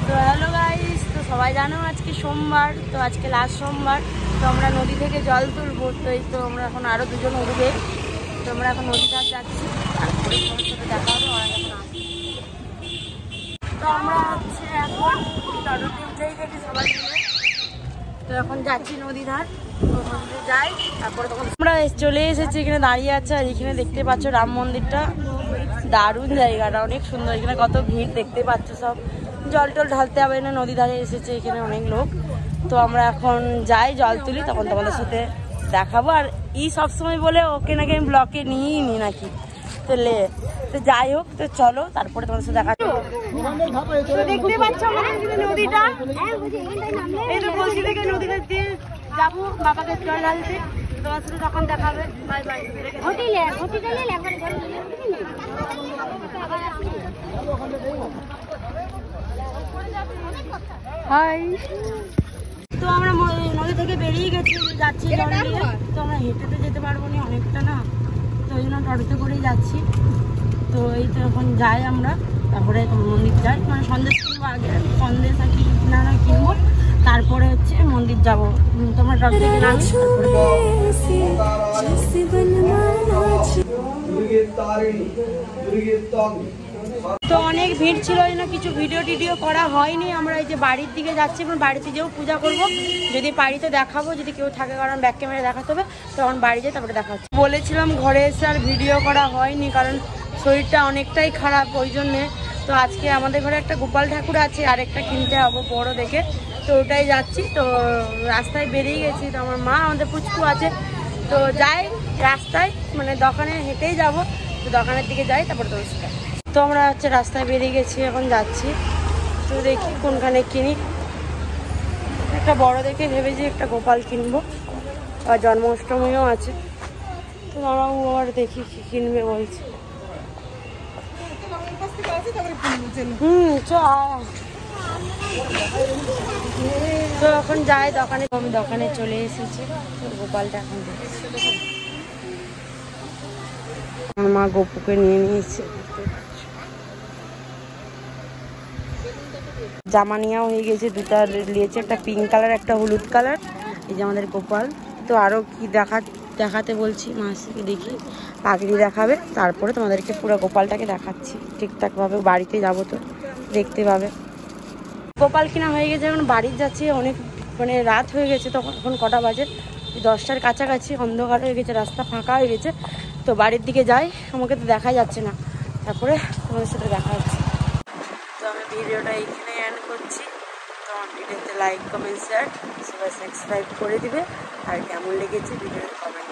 তো hello guys, তো সবাই জানো আজকে সোমবার, তো আজকে লাস্ট সোমবার। তো আমরা নদী থেকে জল তুলবো, তো এই তো আমরা এখন আরও দুজন উঠবে। তো আমরা এখন নদীটা যাচ্ছি, তারপরে সবার সাথে দেখা হবে। ওরা এখন আসবে, তো আমরা হচ্ছে এখন টটোতে উঠেই গেছি সবাই মিলে। তো এখন যাচ্ছি নদী ধার, তো নদীতে যাই, তারপরে তখন আমরা চলে এসেছি। এখানে দাঁড়িয়ে আছে, আর এখানে দেখতে পাচ্ছ রাম মন্দিরটা, দারুণ জায়গাটা, অনেক সুন্দর। এখানে কত ভিড় দেখতে পাচ্ছ, সব জল টল ঢালতে হবে না, নদী ধারে এসেছে এখানে অনেক লোক। তো আমরা এখন যাই জল তুলি, তখন তোমাদের সাথে দেখাবো। আর ই সবসময় বলে ওকে নাকি আমি ব্লকে নিয়েই নি নাকি, তো তো যাই হোক, তো চলো তারপরে তোমাদের সাথে দেখা। দেখতে পাচ্ছ নদীটা, এই তো বলছি থেকে নদীটা দিয়ে যাবো বাবাকে জল ঢালতে। তোমার সাথে তখন দেখাবে। Bye bye. হাই, তো আমরা নদী থেকে বেরিয়ে গেছি, যাচ্ছি জল নিয়ে। তো আমরা হেঁটে তো যেতে পারবো না, অনেকটা না, তো ওই জন্য টোটোতে করেই যাচ্ছি। তো এই তো এখন যাই আমরা, তারপরে মন্দির যাই, মানে সন্দেশ কিনবো আগে, সন্দেশ আর কি না কিনবো, তারপরে হচ্ছে মন্দির যাবো। তোমরা টোটো থেকে নামি, তো অনেক ভিড় ছিল, এই না কিছু ভিডিও টিডিও করা হয়নি। আমরা এই যে বাড়ির দিকে যাচ্ছি, এখন বাড়িতে যেও পূজা করবো, যদি পারি তো দেখাবো, যদি কেউ থাকে, কারণ ব্যাক ক্যামেরা দেখাতে হবে। তখন বাড়ি যাই, তারপরে দেখা হচ্ছে। বলেছিলাম ঘরে এসে আর ভিডিও করা হয়নি, কারণ শরীরটা অনেকটাই খারাপ, ওই জন্যে। তো আজকে আমাদের ঘরে একটা গোপাল ঠাকুর আছে, আরেকটা কিনতে হবে বড় দেখে, তো ওটাই যাচ্ছি। তো রাস্তায় বেরিয়ে গেছি, তো আমার মা, আমাদের পুচকু আছে, তো যাই রাস্তায়, মানে দোকানে হেঁটেই যাব। তো দোকানের দিকে যাই, তারপরে তো তো আমরা হচ্ছে রাস্তায় বেরিয়ে গেছি, এখন যাচ্ছি। তো দেখি কোনখানে কিনি, একটা বড় দেখে ভেবেছি একটা গোপাল কিনবো, আর জন্মাষ্টমীও আছে। তো আমরাও আবার দেখি কি কিনবে বলছি। তো এখন যাই দোকানে, আমি দোকানে চলে এসেছি। গোপালটা এখন দেখছি, আমার মা গপুকে নিয়ে নিয়েছে। জামা নেওয়া হয়ে গেছে, দুটা নিয়েছে, একটা পিঙ্ক কালার, একটা হলুদ কালার। এই যে আমাদের গোপাল। তো আরও কি দেখাতে বলছি মাসিকে, দেখি পাগড়ি দেখাবে, তারপরে তোমাদেরকে পুরো গোপালটাকে দেখাচ্ছি ঠিকঠাকভাবে। বাড়িতে যাবো তো দেখতে পাবে। গোপাল কিনা হয়ে গেছে, এখন বাড়ি যাচ্ছি, অনেক মানে রাত হয়ে গেছে। তখন এখন কটা বাজে, 10টার কাছাকাছি, অন্ধকার হয়ে গেছে, রাস্তা ফাঁকা হয়ে গেছে। তো বাড়ির দিকে যাই, আমাকে তো দেখা যাচ্ছে না, তারপরে তোমাদের সাথে দেখা হচ্ছে। তো আমি ভিডিওটা এইখানে এন্ড করছি। তো আমার ভিডিওতে লাইক, কমেন্ট, শেয়ার, সবাই সাবস্ক্রাইব করে দিবে। আর কেমন লেগেছে ভিডিওতে কমেন্ট